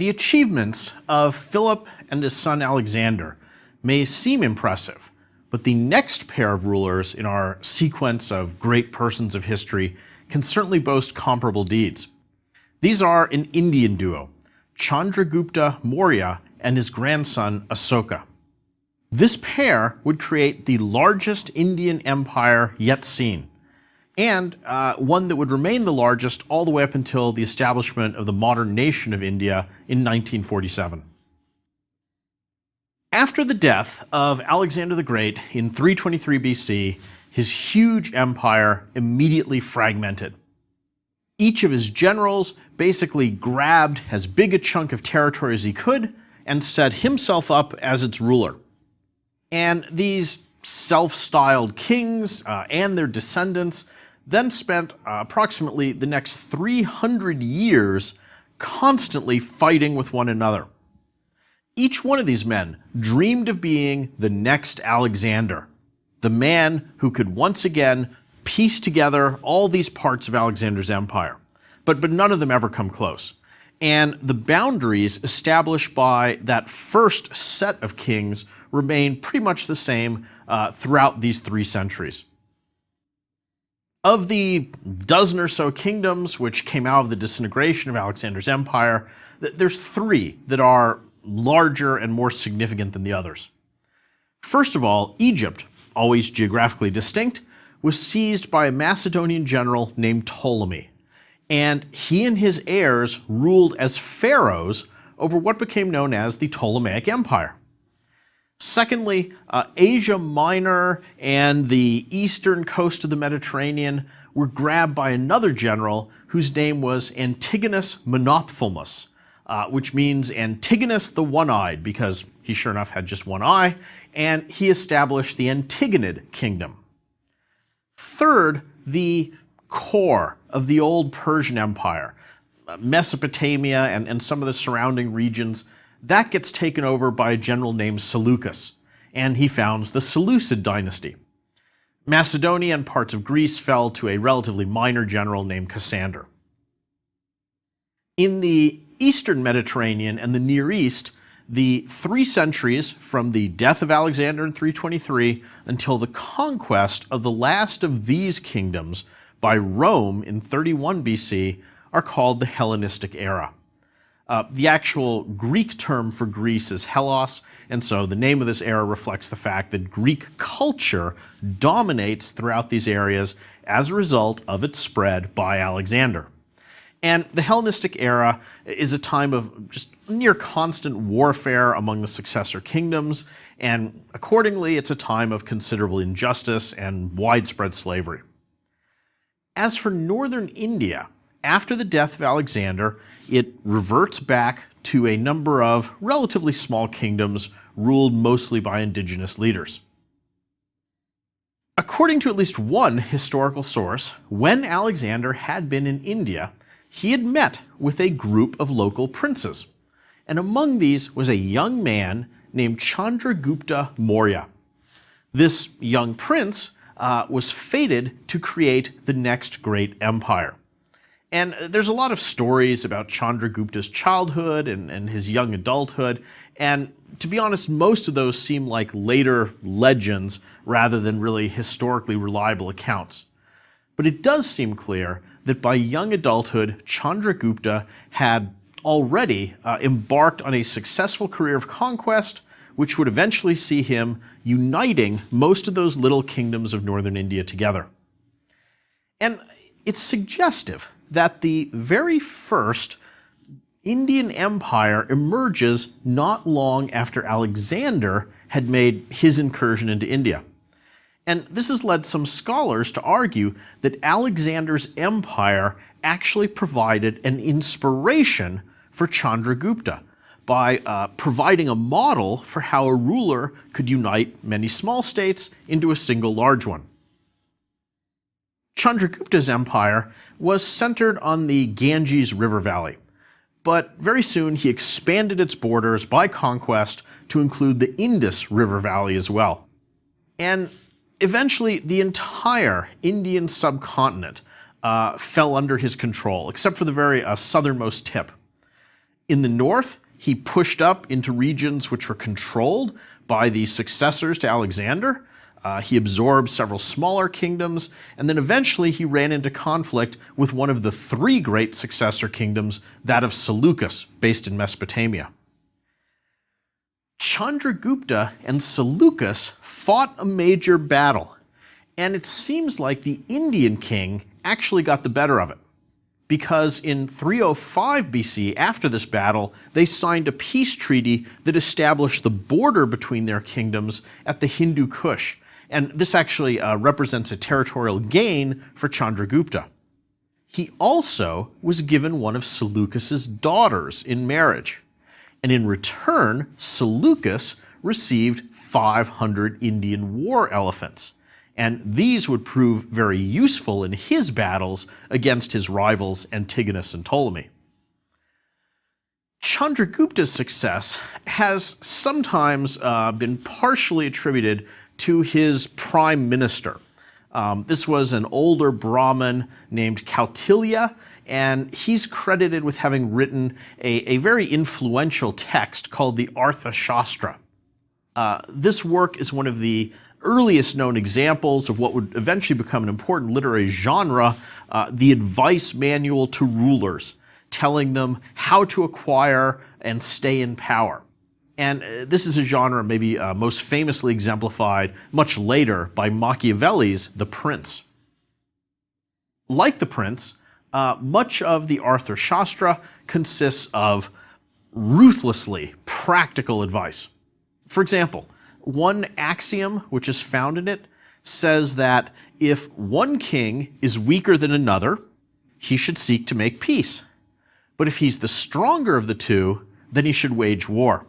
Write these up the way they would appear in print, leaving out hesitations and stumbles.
The achievements of Philip and his son Alexander may seem impressive, but the next pair of rulers in our sequence of great persons of history can certainly boast comparable deeds. These are an Indian duo, Chandragupta Maurya and his grandson Asoka. This pair would create the largest Indian empire yet seen, and one that would remain the largest all the way up until the establishment of the modern nation of India in 1947. After the death of Alexander the Great in 323 BC, his huge empire immediately fragmented. Each of his generals basically grabbed as big a chunk of territory as he could and set himself up as its ruler. And these self-styled kings and their descendants then spent approximately the next 300 years constantly fighting with one another. Each one of these men dreamed of being the next Alexander, the man who could once again piece together all these parts of Alexander's empire. But none of them ever come close. And the boundaries established by that first set of kings remain pretty much the same throughout these 3 centuries. Of the dozen or so kingdoms which came out of the disintegration of Alexander's empire, there's 3 that are larger and more significant than the others. First of all, Egypt, always geographically distinct, was seized by a Macedonian general named Ptolemy, and he and his heirs ruled as pharaohs over what became known as the Ptolemaic Empire. Secondly, Asia Minor and the eastern coast of the Mediterranean were grabbed by another general whose name was Antigonus Monophthalmus, which means Antigonus the One-Eyed, because he sure enough had just one eye, and he established the Antigonid kingdom. Third, the core of the old Persian Empire, Mesopotamia and some of the surrounding regions, that gets taken over by a general named Seleucus, and he founds the Seleucid dynasty. Macedonia and parts of Greece fell to a relatively minor general named Cassander. In the Eastern Mediterranean and the Near East, the 3 centuries from the death of Alexander in 323 until the conquest of the last of these kingdoms by Rome in 31 BC are called the Hellenistic era. The actual Greek term for Greece is Hellas, and so the name of this era reflects the fact that Greek culture dominates throughout these areas as a result of its spread by Alexander. And the Hellenistic era is a time of just near constant warfare among the successor kingdoms, and accordingly it's a time of considerable injustice and widespread slavery. As for northern India, after the death of Alexander, it reverts back to a number of relatively small kingdoms ruled mostly by indigenous leaders. According to at least one historical source, when Alexander had been in India, he had met with a group of local princes, and among these was a young man named Chandragupta Maurya. This young prince was fated to create the next great empire. And there's a lot of stories about Chandragupta's childhood and his young adulthood, and to be honest, most of those seem like later legends rather than really historically reliable accounts. But it does seem clear that by young adulthood, Chandragupta had already embarked on a successful career of conquest, which would eventually see him uniting most of those little kingdoms of northern India together. And it's suggestive that the very first Indian empire emerges not long after Alexander had made his incursion into India. And this has led some scholars to argue that Alexander's empire actually provided an inspiration for Chandragupta by providing a model for how a ruler could unite many small states into a single large one. Chandragupta's empire was centered on the Ganges River Valley, but very soon he expanded its borders by conquest to include the Indus River Valley as well. And eventually the entire Indian subcontinent fell under his control, except for the very southernmost tip. In the north, he pushed up into regions which were controlled by the successors to Alexander. He absorbed several smaller kingdoms, and then eventually he ran into conflict with one of the three great successor kingdoms, that of Seleucus, based in Mesopotamia. Chandragupta and Seleucus fought a major battle, and it seems like the Indian king actually got the better of it, because in 305 BC, after this battle, they signed a peace treaty that established the border between their kingdoms at the Hindu Kush, and this actually represents a territorial gain for Chandragupta. He also was given one of Seleucus's daughters in marriage, and in return, Seleucus received 500 Indian war elephants, and these would prove very useful in his battles against his rivals Antigonus and Ptolemy. Chandragupta's success has sometimes been partially attributed to his prime minister. This was an older Brahmin named Kautilya, and he's credited with having written a very influential text called the Arthashastra. This work is one of the earliest known examples of what would eventually become an important literary genre, the advice manual to rulers, telling them how to acquire and stay in power. And this is a genre maybe most famously exemplified much later by Machiavelli's The Prince. Like The Prince, much of the Arthashastra consists of ruthlessly practical advice. For example, one axiom which is found in it says that if one king is weaker than another, he should seek to make peace. But if he's the stronger of the two, then he should wage war.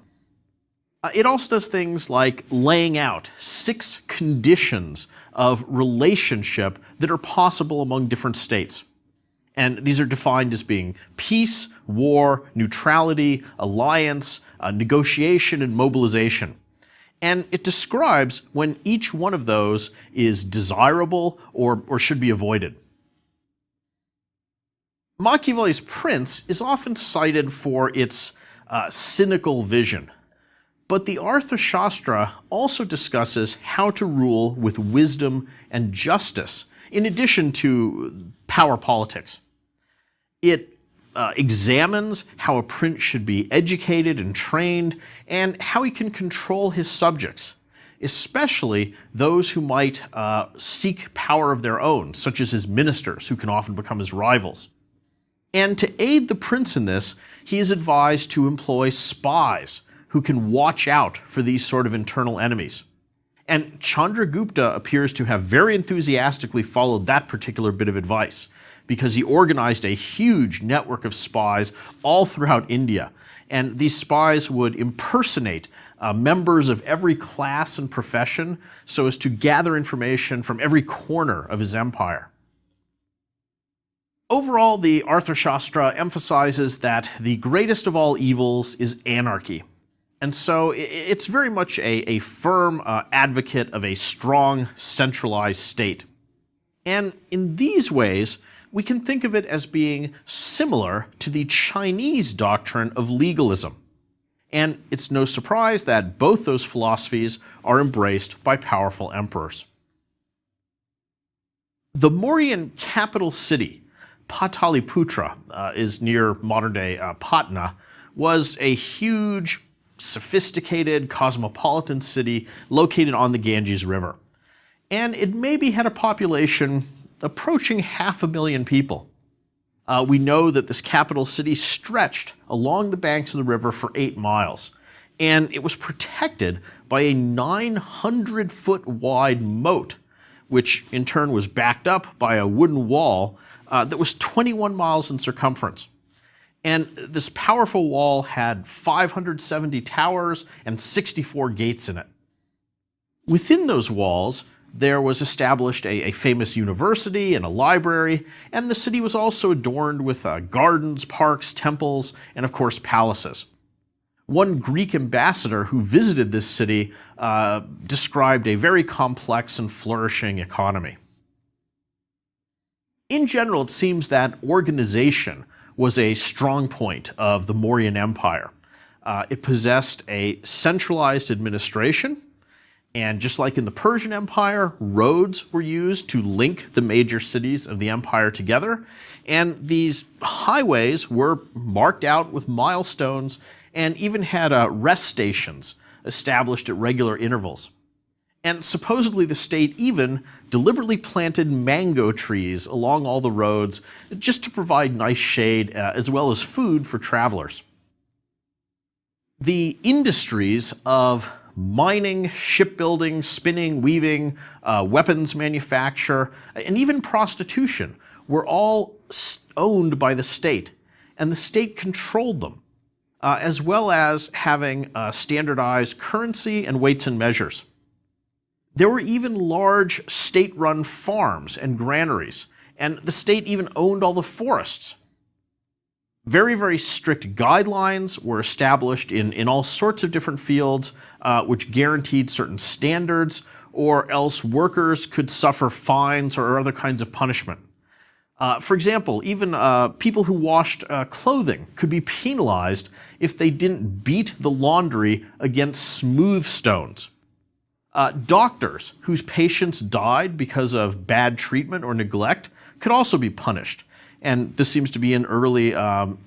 It also does things like laying out 6 conditions of relationship that are possible among different states. And these are defined as being peace, war, neutrality, alliance, negotiation, and mobilization. And it describes when each one of those is desirable or should be avoided. Machiavelli's Prince is often cited for its cynical vision. But the Arthashastra also discusses how to rule with wisdom and justice, in addition to power politics. It examines how a prince should be educated and trained, and how he can control his subjects, especially those who might seek power of their own, such as his ministers, who can often become his rivals. And to aid the prince in this, he is advised to employ spies who can watch out for these sort of internal enemies. And Chandragupta appears to have very enthusiastically followed that particular bit of advice, because he organized a huge network of spies all throughout India. And these spies would impersonate members of every class and profession so as to gather information from every corner of his empire. Overall, the Arthashastra emphasizes that the greatest of all evils is anarchy. And so it's very much a firm advocate of a strong, centralized state. And in these ways, we can think of it as being similar to the Chinese doctrine of legalism. And it's no surprise that both those philosophies are embraced by powerful emperors. The Mauryan capital city, Pataliputra, is near modern-day Patna, was a huge, sophisticated, cosmopolitan city located on the Ganges River. And it maybe had a population approaching 500,000 people. We know that this capital city stretched along the banks of the river for 8 miles, and it was protected by a 900-foot wide moat, which in turn was backed up by a wooden wall that was 21 miles in circumference. And this powerful wall had 570 towers and 64 gates in it. Within those walls, there was established a famous university and a library, and the city was also adorned with gardens, parks, temples, and of course palaces. One Greek ambassador who visited this city described a very complex and flourishing economy. In general, it seems that organization was a strong point of the Mauryan Empire. It possessed a centralized administration, and just like in the Persian Empire, roads were used to link the major cities of the empire together, and these highways were marked out with milestones and even had rest stations established at regular intervals. And supposedly the state even deliberately planted mango trees along all the roads just to provide nice shade as well as food for travelers. The industries of mining, shipbuilding, spinning, weaving, weapons manufacture, and even prostitution were all owned by the state, and the state controlled them, as well as having standardized currency and weights and measures. There were even large state-run farms and granaries, and the state even owned all the forests. Very, very strict guidelines were established in all sorts of different fields, which guaranteed certain standards, or else workers could suffer fines or other kinds of punishment. For example, even people who washed clothing could be penalized if they didn't beat the laundry against smooth stones. Doctors whose patients died because of bad treatment or neglect could also be punished, and this seems to be an early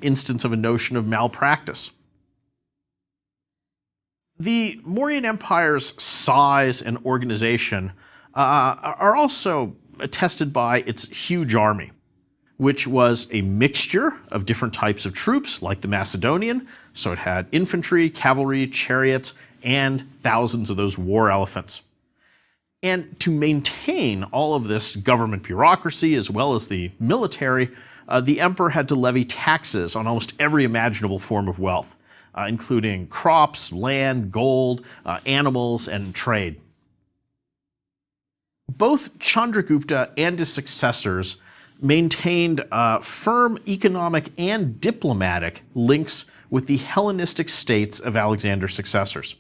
instance of a notion of malpractice. The Mauryan Empire's size and organization are also attested by its huge army, which was a mixture of different types of troops, like the Macedonian, so it had infantry, cavalry, chariots, and thousands of those war elephants. And to maintain all of this government bureaucracy as well as the military, the emperor had to levy taxes on almost every imaginable form of wealth, including crops, land, gold, animals, and trade. Both Chandragupta and his successors maintained firm economic and diplomatic links with the Hellenistic states of Alexander's successors.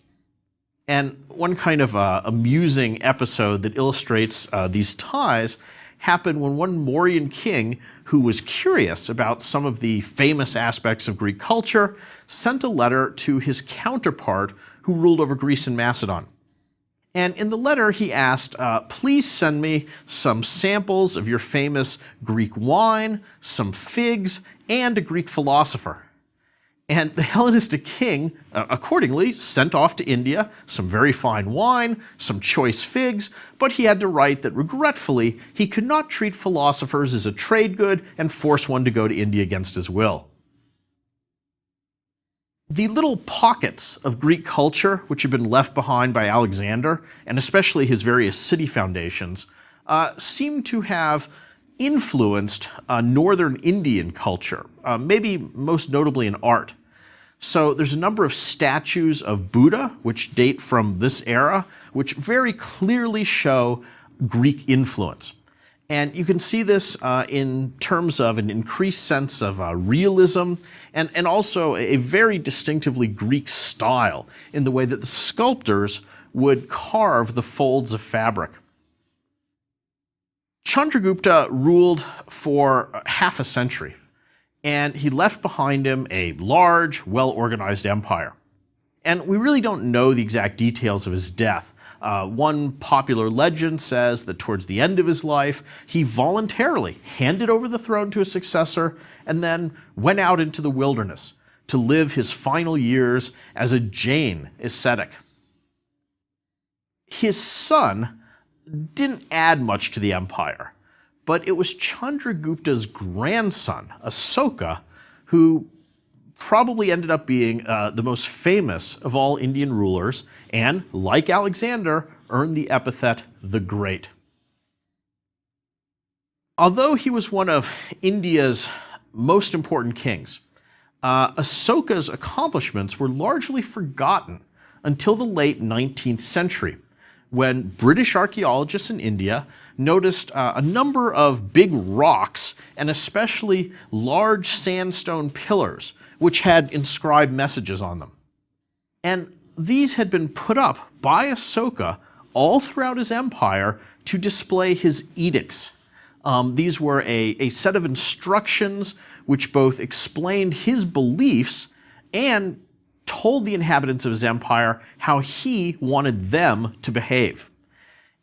And one kind of amusing episode that illustrates these ties happened when one Mauryan king, who was curious about some of the famous aspects of Greek culture, sent a letter to his counterpart who ruled over Greece and Macedon. And in the letter he asked, please send me some samples of your famous Greek wine, some figs, and a Greek philosopher. And the Hellenistic king, accordingly, sent off to India some very fine wine, some choice figs, but he had to write that regretfully he could not treat philosophers as a trade good and force one to go to India against his will. The little pockets of Greek culture which had been left behind by Alexander, and especially his various city foundations, seem to have influenced northern Indian culture, maybe most notably in art. So there's a number of statues of Buddha which date from this era, which very clearly show Greek influence. And you can see this in terms of an increased sense of realism and also a very distinctively Greek style in the way that the sculptors would carve the folds of fabric. Chandragupta ruled for half a century, and he left behind him a large, well-organized empire. And we really don't know the exact details of his death. One popular legend says that towards the end of his life, he voluntarily handed over the throne to his successor and then went out into the wilderness to live his final years as a Jain ascetic. His son didn't add much to the empire, but it was Chandragupta's grandson, Asoka, who probably ended up being the most famous of all Indian rulers and, like Alexander, earned the epithet the Great. Although he was one of India's most important kings, Asoka's accomplishments were largely forgotten until the late 19th century, when British archaeologists in India noticed a number of big rocks and especially large sandstone pillars which had inscribed messages on them. And these had been put up by Asoka all throughout his empire to display his edicts, These were a set of instructions which both explained his beliefs and told the inhabitants of his empire how he wanted them to behave.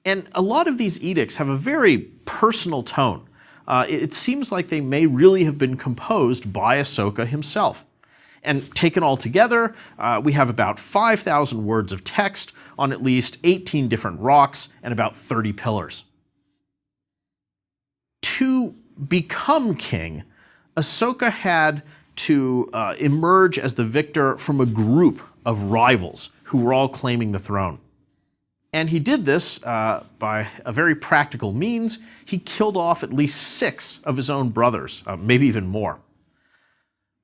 And a lot of these edicts have a very personal tone. It seems like they may really have been composed by Ahsoka himself. And taken all together, we have about 5,000 words of text on at least 18 different rocks and about 30 pillars. To become king, Ahsoka had to emerge as the victor from a group of rivals who were all claiming the throne. And he did this by a very practical means. He killed off at least 6 of his own brothers, maybe even more.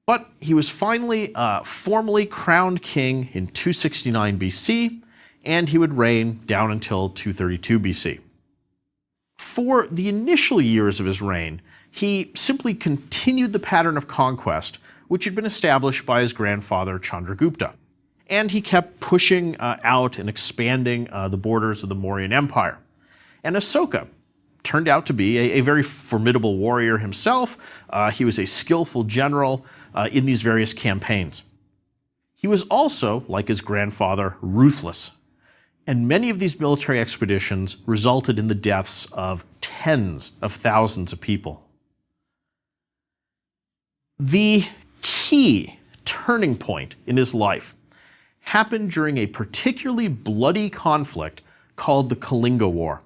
But he was finally formally crowned king in 269 BC, and he would reign down until 232 BC. For the initial years of his reign, he simply continued the pattern of conquest which had been established by his grandfather Chandragupta. And he kept pushing out and expanding the borders of the Mauryan Empire. And Ahsoka turned out to be a very formidable warrior himself. He was a skillful general in these various campaigns. He was also, like his grandfather, ruthless. And many of these military expeditions resulted in the deaths of tens of thousands of people. The key turning point in his life happened during a particularly bloody conflict called the Kalinga War.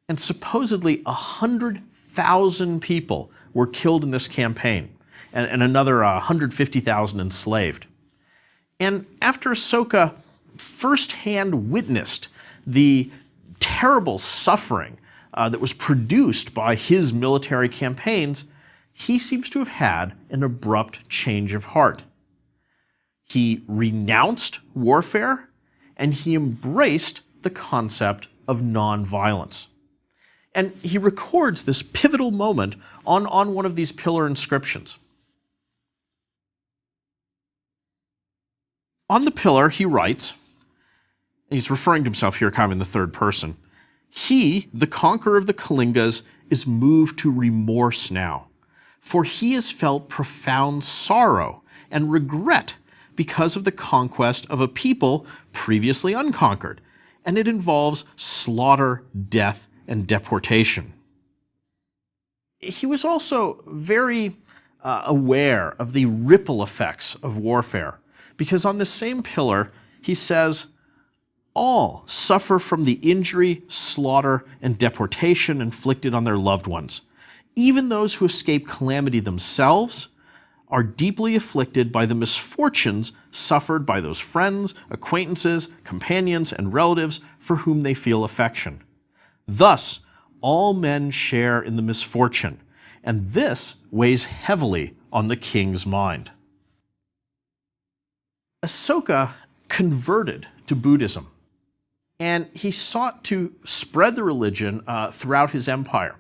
And supposedly 100,000 people were killed in this campaign, and another 150,000 enslaved. And after Ahsoka firsthand witnessed the terrible suffering that was produced by his military campaigns, he seems to have had an abrupt change of heart. He renounced warfare, and he embraced the concept of nonviolence. And he records this pivotal moment on one of these pillar inscriptions. On the pillar, he writes, and he's referring to himself here kind of in the third person, "He, the conqueror of the Kalingas, is moved to remorse now, for he has felt profound sorrow and regret because of the conquest of a people previously unconquered, and it involves slaughter, death, and deportation." He was also very aware of the ripple effects of warfare, because on this same pillar, he says, "All suffer from the injury, slaughter, and deportation inflicted on their loved ones. Even those who escape calamity themselves are deeply afflicted by the misfortunes suffered by those friends, acquaintances, companions, and relatives for whom they feel affection. Thus, all men share in the misfortune, and this weighs heavily on the king's mind." Ahsoka converted to Buddhism, and he sought to spread the religion throughout his empire.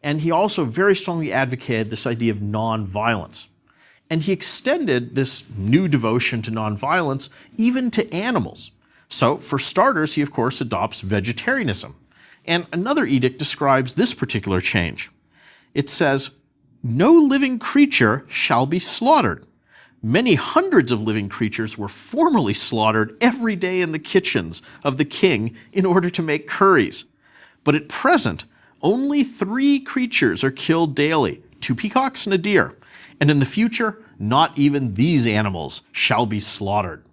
And he also very strongly advocated this idea of nonviolence. And he extended this new devotion to nonviolence even to animals. So, for starters, he of course adopts vegetarianism. And another edict describes this particular change. It says, "No living creature shall be slaughtered. Many hundreds of living creatures were formerly slaughtered every day in the kitchens of the king in order to make curries. But at present, only 3 creatures are killed daily, 2 peacocks and a deer. And in the future, not even these animals shall be slaughtered."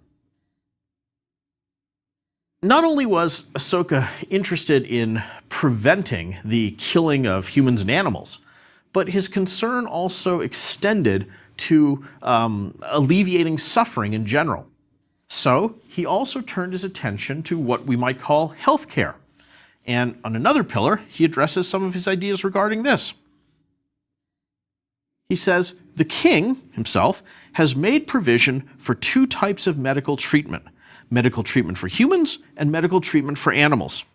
Not only was Ahsoka interested in preventing the killing of humans and animals, but his concern also extended to alleviating suffering in general. So he also turned his attention to what we might call healthcare. And on another pillar, he addresses some of his ideas regarding this. He says, "The king himself has made provision for 2 types of medical treatment for humans and medical treatment for animals.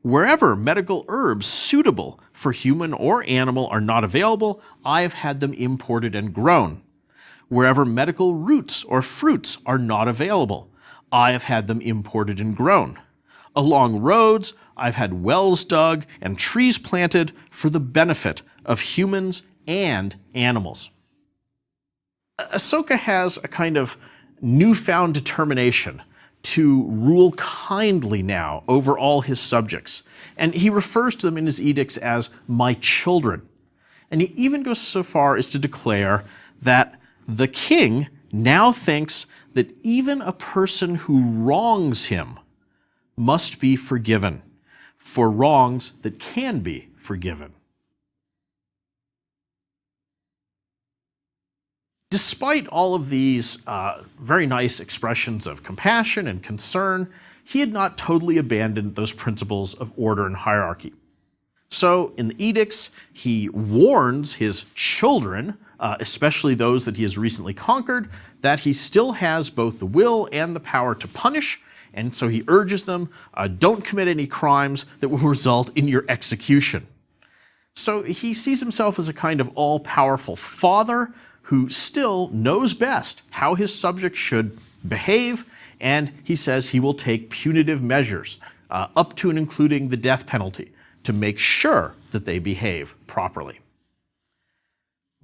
Wherever medical herbs suitable for human or animal are not available, I have had them imported and grown. Wherever medical roots or fruits are not available, I have had them imported and grown. Along roads, I've had wells dug and trees planted for the benefit of humans and animals. Ahsoka has a kind of newfound determination to rule kindly now over all his subjects, and he refers to them in his edicts as my children. And he even goes so far as to declare that the king now thinks that even a person who wrongs him must be forgiven for wrongs that can be forgiven. Despite all of these very nice expressions of compassion and concern, he had not totally abandoned those principles of order and hierarchy. So in the edicts, he warns his children, especially those that he has recently conquered, that he still has both the will and the power to punish, and so he urges them, don't commit any crimes that will result in your execution. So he sees himself as a kind of all-powerful father who still knows best how his subjects should behave, and he says he will take punitive measures, up to and including the death penalty, to make sure that they behave properly.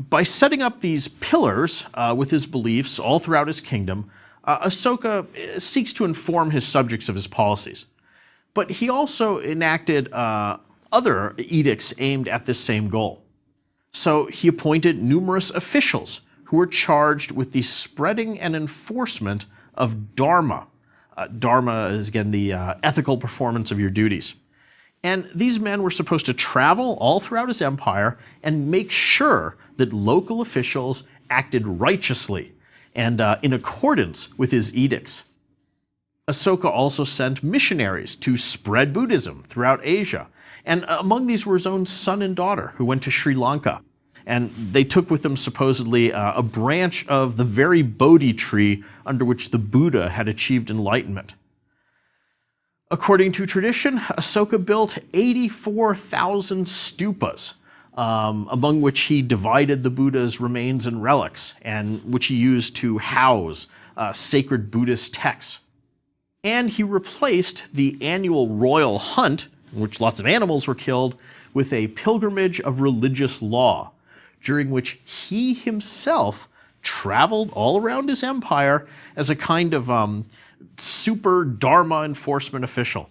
By setting up these pillars with his beliefs all throughout his kingdom, Ahsoka seeks to inform his subjects of his policies. But he also enacted other edicts aimed at this same goal. So he appointed numerous officials who were charged with the spreading and enforcement of Dharma. Dharma is, again, the ethical performance of your duties. And these men were supposed to travel all throughout his empire and make sure that local officials acted righteously and in accordance with his edicts. Ahsoka also sent missionaries to spread Buddhism throughout Asia. And among these were his own son and daughter who went to Sri Lanka. And they took with them supposedly a branch of the very Bodhi tree under which the Buddha had achieved enlightenment. According to tradition, Ahsoka built 84,000 stupas, among which he divided the Buddha's remains and relics, and which he used to house sacred Buddhist texts. And he replaced the annual royal hunt, in which lots of animals were killed, with a pilgrimage of religious law, during which he himself traveled all around his empire as a kind of super Dharma enforcement official.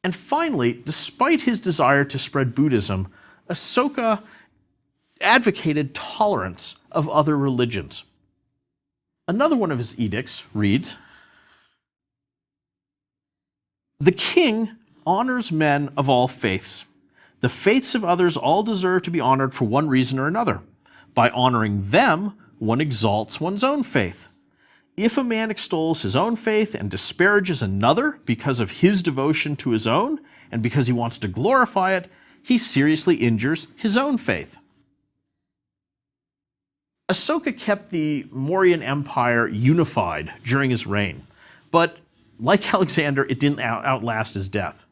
And finally, despite his desire to spread Buddhism, Ahsoka advocated tolerance of other religions. Another one of his edicts reads, "The king honors men of all faiths. The faiths of others all deserve to be honored for one reason or another. By honoring them, one exalts one's own faith. If a man extols his own faith and disparages another because of his devotion to his own and because he wants to glorify it, he seriously injures his own faith." Ahsoka kept the Mauryan Empire unified during his reign, but like Alexander, it didn't outlast his death.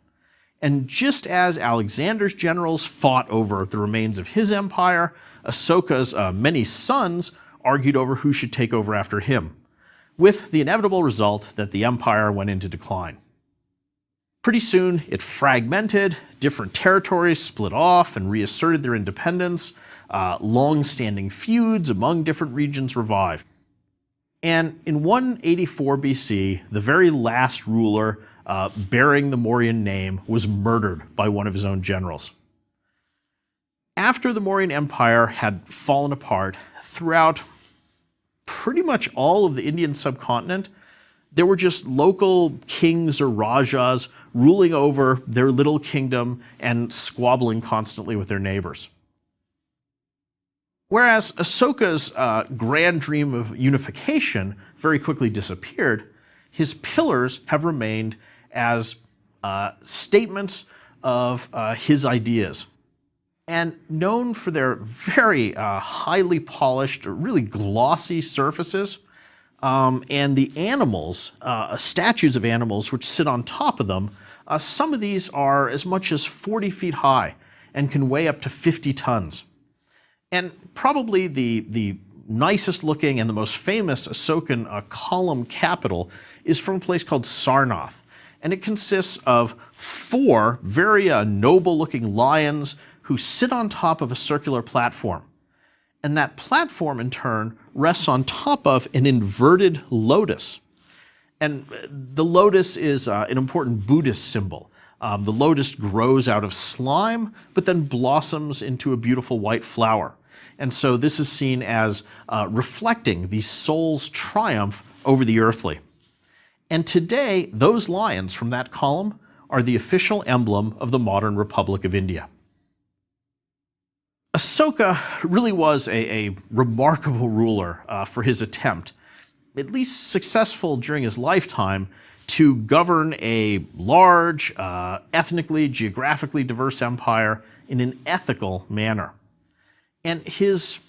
And just as Alexander's generals fought over the remains of his empire, Ahsoka's many sons argued over who should take over after him, with the inevitable result that the empire went into decline. Pretty soon, it fragmented, different territories split off and reasserted their independence, long-standing feuds among different regions revived. And in 184 BC, the very last ruler bearing the Mauryan name was murdered by one of his own generals. After the Mauryan Empire had fallen apart, throughout pretty much all of the Indian subcontinent, there were just local kings or rajas ruling over their little kingdom and squabbling constantly with their neighbors. Whereas Ahsoka's grand dream of unification very quickly disappeared, his pillars have remained as statements of his ideas. And known for their very highly polished, really glossy surfaces, and the animals, statues of animals which sit on top of them, some of these are as much as 40 feet high and can weigh up to 50 tons. And probably the nicest looking and the most famous Ahsokan column capital is from a place called Sarnath. and it consists of 4 very noble-looking lions who sit on top of a circular platform. And that platform, in turn, rests on top of an inverted lotus. And the lotus is an important Buddhist symbol. The lotus grows out of slime, but then blossoms into a beautiful white flower. And so this is seen as reflecting the soul's triumph over the earthly. And today, those lions from that column are the official emblem of the modern Republic of India. Ashoka really was a remarkable ruler for his attempt, at least successful during his lifetime, to govern a large, ethnically, geographically diverse empire in an ethical manner. And his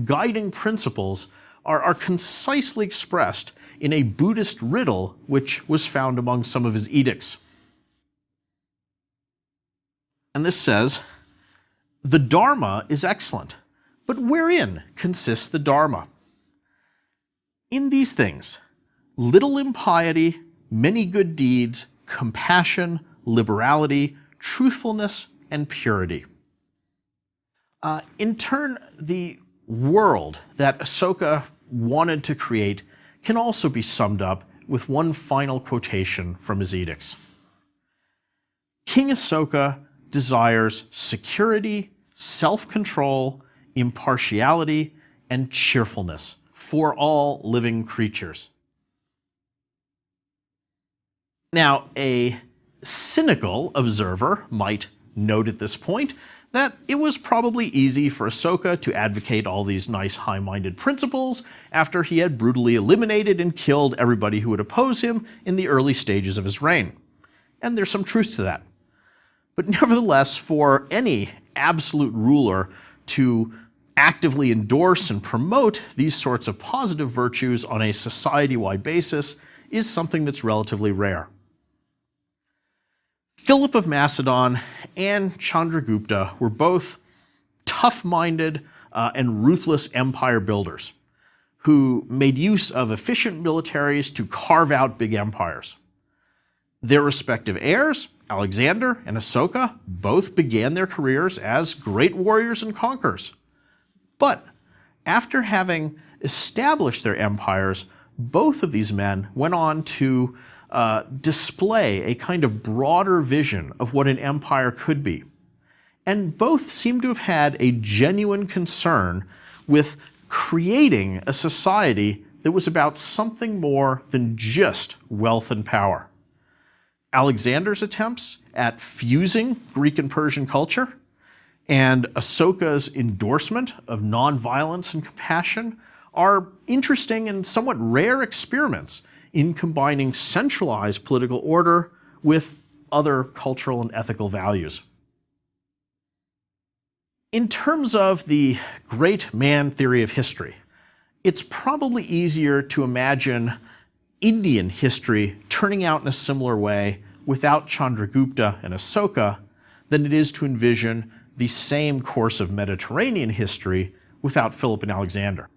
guiding principles are concisely expressed in a Buddhist riddle which was found among some of his edicts. And this says, "The Dharma is excellent, but wherein consists the Dharma? In these things, little impiety, many good deeds, compassion, liberality, truthfulness, and purity." In turn, the world that Ashoka wanted to create can also be summed up with one final quotation from his edicts. King Ashoka desires security, self-control, impartiality, and cheerfulness for all living creatures. Now, a cynical observer might note at this point that it was probably easy for Ashoka to advocate all these nice high-minded principles after he had brutally eliminated and killed everybody who would oppose him in the early stages of his reign. And there's some truth to that. But nevertheless, for any absolute ruler to actively endorse and promote these sorts of positive virtues on a society-wide basis is something that's relatively rare. Philip of Macedon and Chandragupta were both tough-minded and ruthless empire builders who made use of efficient militaries to carve out big empires. Their respective heirs, Alexander and Ashoka, both began their careers as great warriors and conquerors. But after having established their empires, both of these men went on to display a kind of broader vision of what an empire could be. And both seem to have had a genuine concern with creating a society that was about something more than just wealth and power. Alexander's attempts at fusing Greek and Persian culture and Ashoka's endorsement of nonviolence and compassion are interesting and somewhat rare experiments in combining centralized political order with other cultural and ethical values. In terms of the great man theory of history, it's probably easier to imagine Indian history turning out in a similar way without Chandragupta and Ashoka than it is to envision the same course of Mediterranean history without Philip and Alexander.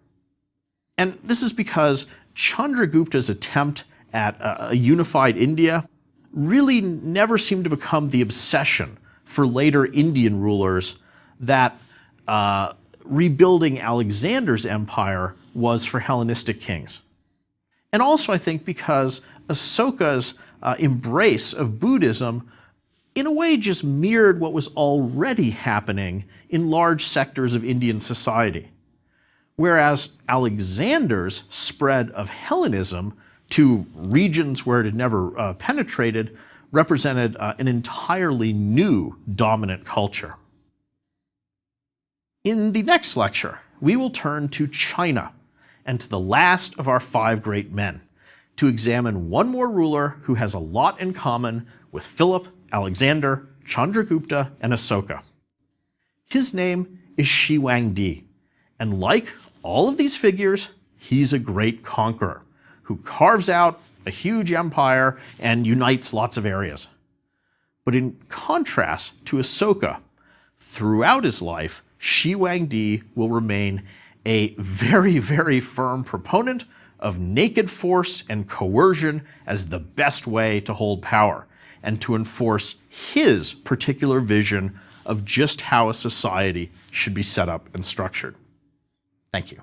And this is because Chandragupta's attempt at a unified India really never seemed to become the obsession for later Indian rulers that rebuilding Alexander's empire was for Hellenistic kings. And also, I think, because Ashoka's embrace of Buddhism in a way just mirrored what was already happening in large sectors of Indian society. Whereas Alexander's spread of Hellenism to regions where it had never penetrated represented an entirely new dominant culture. In the next lecture, we will turn to China and to the last of our 5 great men to examine one more ruler who has a lot in common with Philip, Alexander, Chandragupta, and Ashoka. His name is Shi Huangdi, and like all of these figures, he's a great conqueror who carves out a huge empire and unites lots of areas. But in contrast to Ashoka, throughout his life, Shi Huangdi will remain a very, very firm proponent of naked force and coercion as the best way to hold power, and to enforce his particular vision of just how a society should be set up and structured. Thank you.